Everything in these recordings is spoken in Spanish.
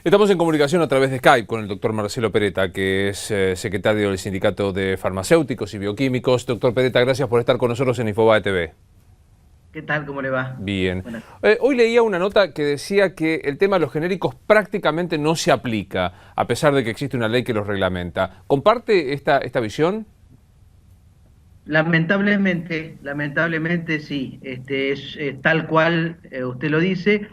Estamos en comunicación a través de Skype con el doctor Marcelo Peretta, que es secretario del Sindicato de Farmacéuticos y Bioquímicos. Doctor Peretta, gracias por estar con nosotros en Infobae TV. ¿Qué tal? ¿Cómo le va? Bien. Buenas. Hoy leía una nota que decía que el tema de los genéricos prácticamente no se aplica, a pesar de que existe una ley que los reglamenta. ¿Comparte esta visión? Lamentablemente sí. Es tal cual usted lo dice.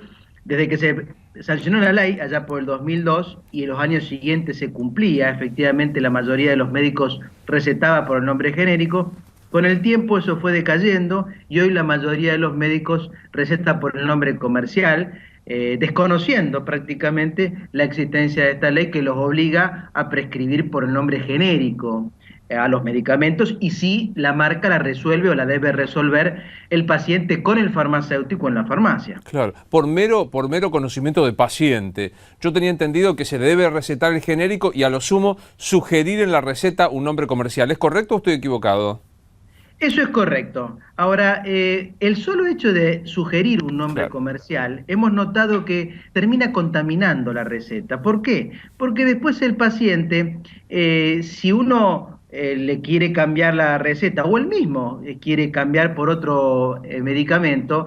Desde que se sancionó la ley, allá por el 2002, y en los años siguientes se cumplía, efectivamente la mayoría de los médicos recetaba por el nombre genérico. Con el tiempo eso fue decayendo y hoy la mayoría de los médicos receta por el nombre comercial, desconociendo prácticamente la existencia de esta ley que los obliga a prescribir por el nombre genérico a los medicamentos, y si la marca la resuelve o la debe resolver el paciente con el farmacéutico en la farmacia. Claro, por mero conocimiento de paciente. Yo tenía entendido que se debe recetar el genérico y a lo sumo sugerir en la receta un nombre comercial. ¿Es correcto o estoy equivocado? Eso es correcto. Ahora, el solo hecho de sugerir un nombre Claro. comercial, hemos notado que termina contaminando la receta. ¿Por qué? Porque después el paciente, si uno le quiere cambiar la receta, o él mismo quiere cambiar por otro medicamento,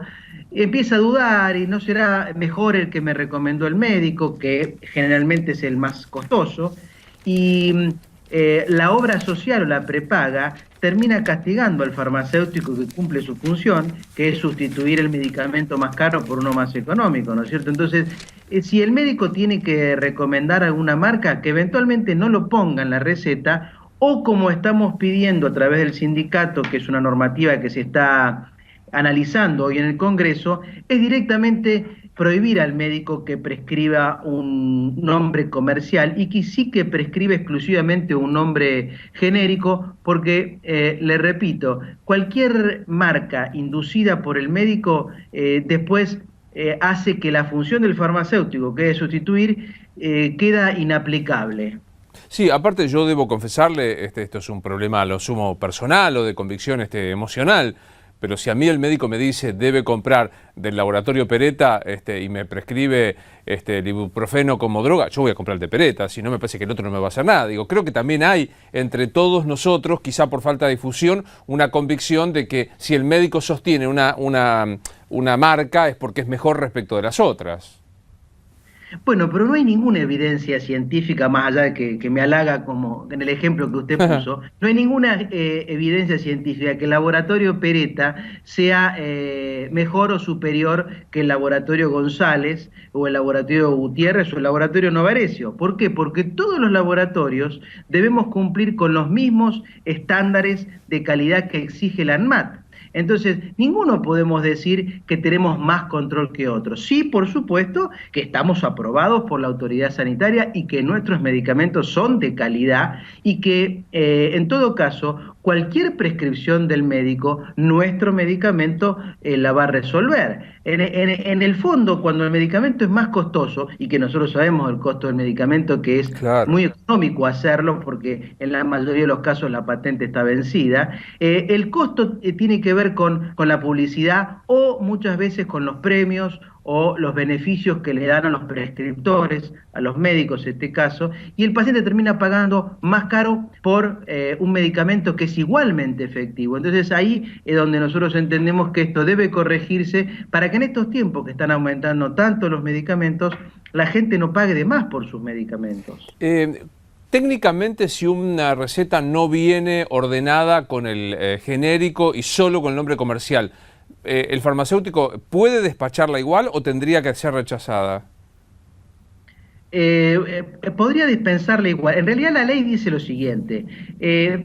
empieza a dudar y no será mejor el que me recomendó el médico, que generalmente es el más costoso, y la obra social o la prepaga termina castigando al farmacéutico que cumple su función, que es sustituir el medicamento más caro por uno más económico, ¿no es cierto? Entonces, si el médico tiene que recomendar alguna marca, que eventualmente no lo ponga en la receta, o como estamos pidiendo a través del sindicato, que es una normativa que se está analizando hoy en el Congreso, es directamente prohibir al médico que prescriba un nombre comercial y que sí que prescribe exclusivamente un nombre genérico, porque, le repito, cualquier marca inducida por el médico después hace que la función del farmacéutico, que es sustituir, queda inaplicable. Sí, aparte yo debo confesarle, esto es un problema a lo sumo personal o de convicción emocional, pero si a mí el médico me dice debe comprar del laboratorio Peretta y me prescribe el ibuprofeno como droga, yo voy a comprar el de Peretta, si no me parece que el otro no me va a hacer nada. Digo, creo que también hay entre todos nosotros, quizá por falta de difusión, una convicción de que si el médico sostiene una marca es porque es mejor respecto de las otras. Bueno, pero no hay ninguna evidencia científica, más allá de que me halaga como en el ejemplo que usted puso, no hay ninguna evidencia científica que el laboratorio Peretta sea mejor o superior que el laboratorio González o el laboratorio Gutiérrez o el laboratorio Novarecio. ¿Por qué? Porque todos los laboratorios debemos cumplir con los mismos estándares de calidad que exige la ANMAT. Entonces, ninguno podemos decir que tenemos más control que otros. Sí, por supuesto, que estamos aprobados por la autoridad sanitaria y que nuestros medicamentos son de calidad y que, en todo caso, cualquier prescripción del médico, nuestro medicamento la va a resolver. En el fondo, cuando el medicamento es más costoso, y que nosotros sabemos el costo del medicamento, que es Claro. muy económico hacerlo, porque en la mayoría de los casos la patente está vencida, el costo tiene que ver con la publicidad o muchas veces con los premios o los beneficios que le dan a los prescriptores, a los médicos en este caso, y el paciente termina pagando más caro por un medicamento que es igualmente efectivo. Entonces ahí es donde nosotros entendemos que esto debe corregirse para que en estos tiempos que están aumentando tanto los medicamentos, la gente no pague de más por sus medicamentos. Técnicamente, si una receta no viene ordenada con el genérico y solo con el nombre comercial, ¿el farmacéutico puede despacharla igual o tendría que ser rechazada? Podría dispensarla igual. En realidad la ley dice lo siguiente: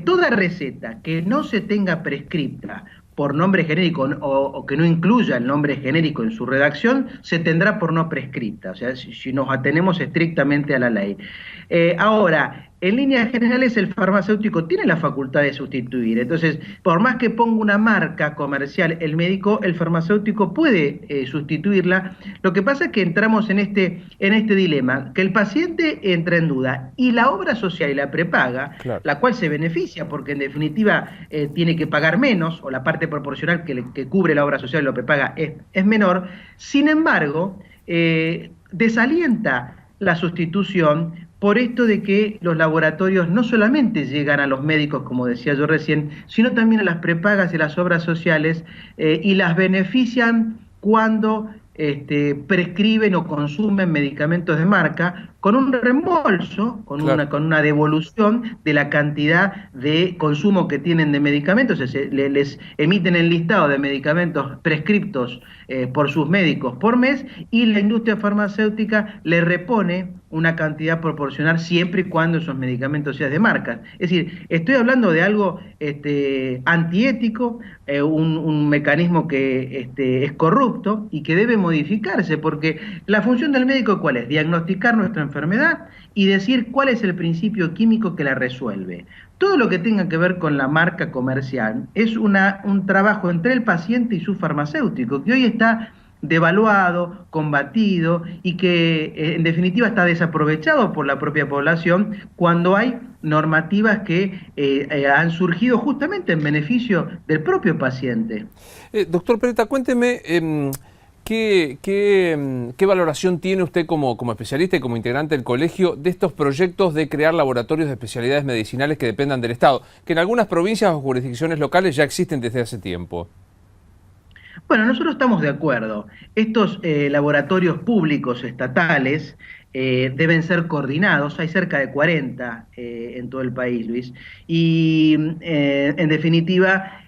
toda receta que no se tenga prescripta por nombre genérico o que no incluya el nombre genérico en su redacción, se tendrá por no prescripta, o sea, si nos atenemos estrictamente a la ley. Ahora, en líneas generales el farmacéutico tiene la facultad de sustituir, entonces, por más que ponga una marca comercial el médico, el farmacéutico puede sustituirla. Lo que pasa es que entramos en este dilema, que el paciente entra en duda y la obra social y la prepaga, Claro. la cual se beneficia porque en definitiva tiene que pagar menos, o la parte proporcional que cubre la obra social y la prepaga es menor. Sin embargo, desalienta la sustitución por esto de que los laboratorios no solamente llegan a los médicos, como decía yo recién, sino también a las prepagas y las obras sociales y las benefician cuando prescriben o consumen medicamentos de marca con un reembolso, Claro. con una devolución de la cantidad de consumo que tienen de medicamentos. Les emiten el listado de medicamentos prescriptos por sus médicos por mes y la industria farmacéutica le repone una cantidad proporcional siempre y cuando esos medicamentos sean de marca. Es decir, estoy hablando de algo antiético, un mecanismo que es corrupto y que debe modificarse, porque la función del médico ¿cuál es? Diagnosticar nuestra enfermedad y decir cuál es el principio químico que la resuelve. Todo lo que tenga que ver con la marca comercial es un trabajo entre el paciente y su farmacéutico, que hoy está devaluado, combatido y que en definitiva está desaprovechado por la propia población cuando hay normativas que han surgido justamente en beneficio del propio paciente. Doctor Peretta, cuénteme qué valoración tiene usted como especialista y como integrante del colegio de estos proyectos de crear laboratorios de especialidades medicinales que dependan del Estado, que en algunas provincias o jurisdicciones locales ya existen desde hace tiempo. Bueno, nosotros estamos de acuerdo. Estos laboratorios públicos estatales deben ser coordinados. Hay cerca de 40 en todo el país, Luis. Y en definitiva,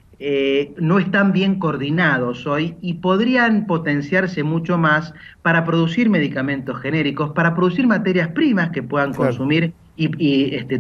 no están bien coordinados hoy y podrían potenciarse mucho más para producir medicamentos genéricos, para producir materias primas que puedan Claro. consumir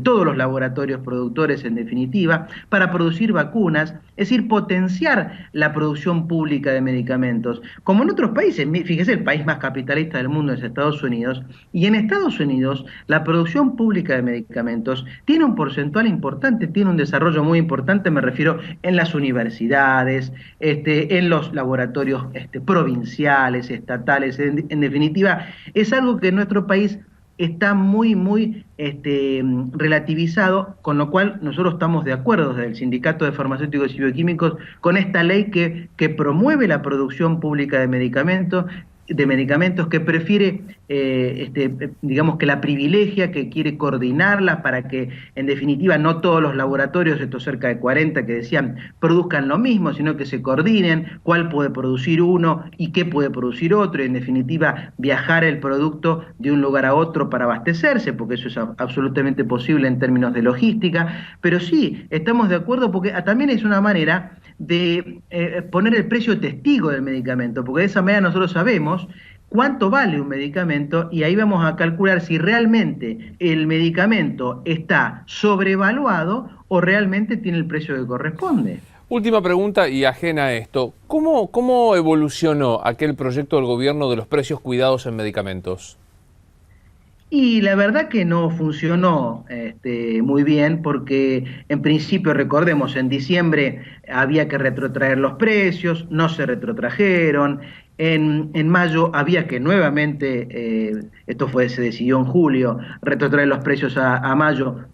todos los laboratorios productores en definitiva, para producir vacunas, es decir, potenciar la producción pública de medicamentos. Como en otros países, fíjese, el país más capitalista del mundo es Estados Unidos, y en Estados Unidos la producción pública de medicamentos tiene un porcentual importante, tiene un desarrollo muy importante, me refiero en las universidades, en los laboratorios provinciales, estatales, en definitiva, es algo que en nuestro país está muy relativizado, con lo cual nosotros estamos de acuerdo desde el Sindicato de Farmacéuticos y Bioquímicos con esta ley que promueve la producción pública de medicamentos, que prefiere, digamos que la privilegia, que quiere coordinarla para que, en definitiva, no todos los laboratorios, estos cerca de 40 que decían, produzcan lo mismo, sino que se coordinen, cuál puede producir uno y qué puede producir otro, y en definitiva, viajar el producto de un lugar a otro para abastecerse, porque eso es absolutamente posible en términos de logística, pero sí, estamos de acuerdo porque también es una manera de poner el precio testigo del medicamento, porque de esa manera nosotros sabemos cuánto vale un medicamento y ahí vamos a calcular si realmente el medicamento está sobrevaluado o realmente tiene el precio que corresponde. Última pregunta y ajena a esto. ¿Cómo evolucionó aquel proyecto del gobierno de los precios cuidados en medicamentos? Y la verdad que no funcionó muy bien porque en principio, recordemos, en diciembre había que retrotraer los precios, no se retrotrajeron, en mayo había que nuevamente, se decidió en julio, retrotraer los precios a mayo,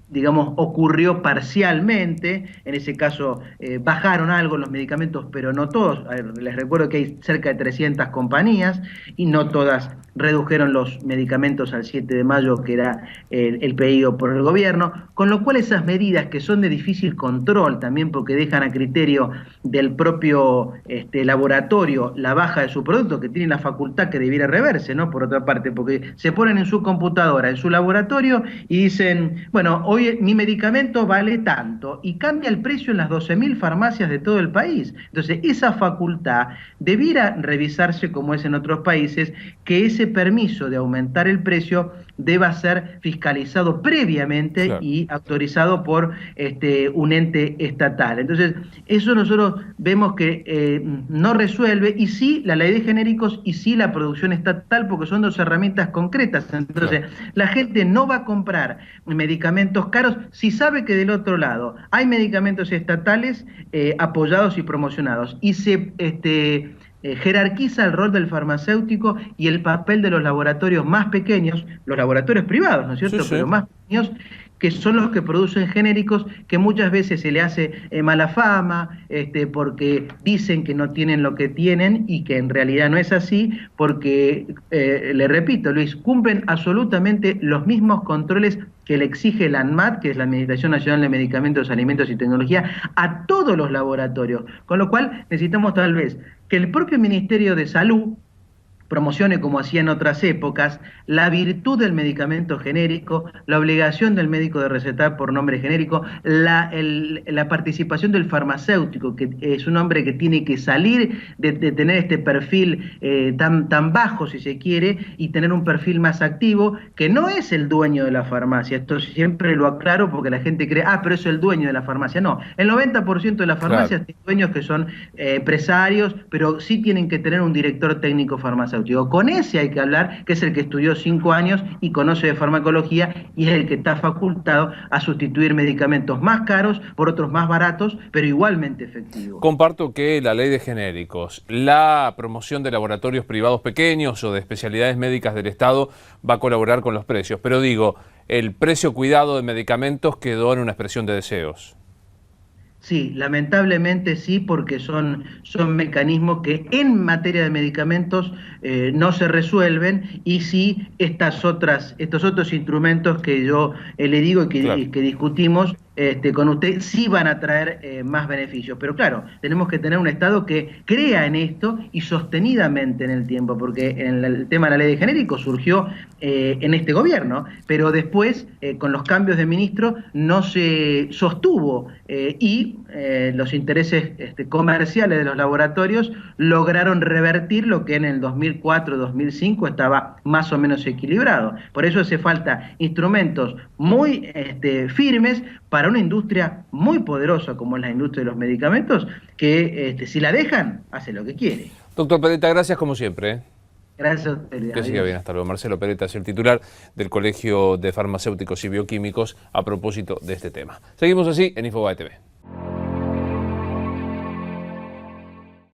digamos, ocurrió parcialmente, en ese caso bajaron algo los medicamentos, pero no todos. A ver, les recuerdo que hay cerca de 300 compañías y no todas redujeron los medicamentos al 7 de mayo, que era el pedido por el gobierno, con lo cual esas medidas que son de difícil control también porque dejan a criterio del propio laboratorio la baja de su producto, que tiene la facultad que debiera reverse, ¿no? Por otra parte, porque se ponen en su computadora, en su laboratorio y dicen, bueno, hoy mi medicamento vale tanto y cambia el precio en las 12.000 farmacias de todo el país. Entonces, esa facultad debiera revisarse como es en otros países, que ese permiso de aumentar el precio deba ser fiscalizado previamente Claro. y autorizado por un ente estatal. Entonces, eso nosotros vemos que no resuelve, y sí la ley de genéricos y sí la producción estatal, porque son dos herramientas concretas. Entonces, Claro. la gente no va a comprar medicamentos caros si sabe que del otro lado hay medicamentos estatales apoyados y promocionados, y se jerarquiza el rol del farmacéutico y el papel de los laboratorios más pequeños, los laboratorios privados, ¿no es Sí, cierto?, pero sí. más pequeños, que son los que producen genéricos, que muchas veces se le hace mala fama, porque dicen que no tienen lo que tienen y que en realidad no es así, porque, le repito, Luis, cumplen absolutamente los mismos controles que le exige la ANMAT, que es la Administración Nacional de Medicamentos, Alimentos y Tecnología, a todos los laboratorios. Con lo cual necesitamos tal vez que el propio Ministerio de Salud promocione, como hacía en otras épocas, la virtud del medicamento genérico, la obligación del médico de recetar por nombre genérico, la participación del farmacéutico, que es un hombre que tiene que salir de tener este perfil tan bajo, si se quiere, y tener un perfil más activo, que no es el dueño de la farmacia. Esto siempre lo aclaro porque la gente cree, pero es el dueño de la farmacia. No, el 90% de las farmacias tienen dueños que son empresarios, pero sí tienen que tener un director técnico farmacéutico. Con ese hay que hablar, que es el que estudió 5 años y conoce de farmacología y es el que está facultado a sustituir medicamentos más caros por otros más baratos, pero igualmente efectivos. Comparto que la ley de genéricos, la promoción de laboratorios privados pequeños o de especialidades médicas del Estado va a colaborar con los precios, pero digo, el precio cuidado de medicamentos quedó en una expresión de deseos. Sí, lamentablemente sí, porque son mecanismos que en materia de medicamentos no se resuelven, y sí estos otros instrumentos que yo le digo y que discutimos con usted, sí van a traer más beneficios. Pero claro, tenemos que tener un Estado que crea en esto y sostenidamente en el tiempo, porque en el tema de la ley de genéricos surgió en este gobierno, pero después con los cambios de ministro no se sostuvo y los intereses comerciales de los laboratorios lograron revertir lo que en el 2004-2005 estaba más o menos equilibrado. Por eso hace falta instrumentos muy firmes para una industria muy poderosa como es la industria de los medicamentos, que si la dejan, hace lo que quiere. Doctor Peretta, gracias como siempre. Gracias a usted. Que siga bien, hasta luego. Marcelo Peretta es el titular del Colegio de Farmacéuticos y Bioquímicos a propósito de este tema. Seguimos así en Infobae TV.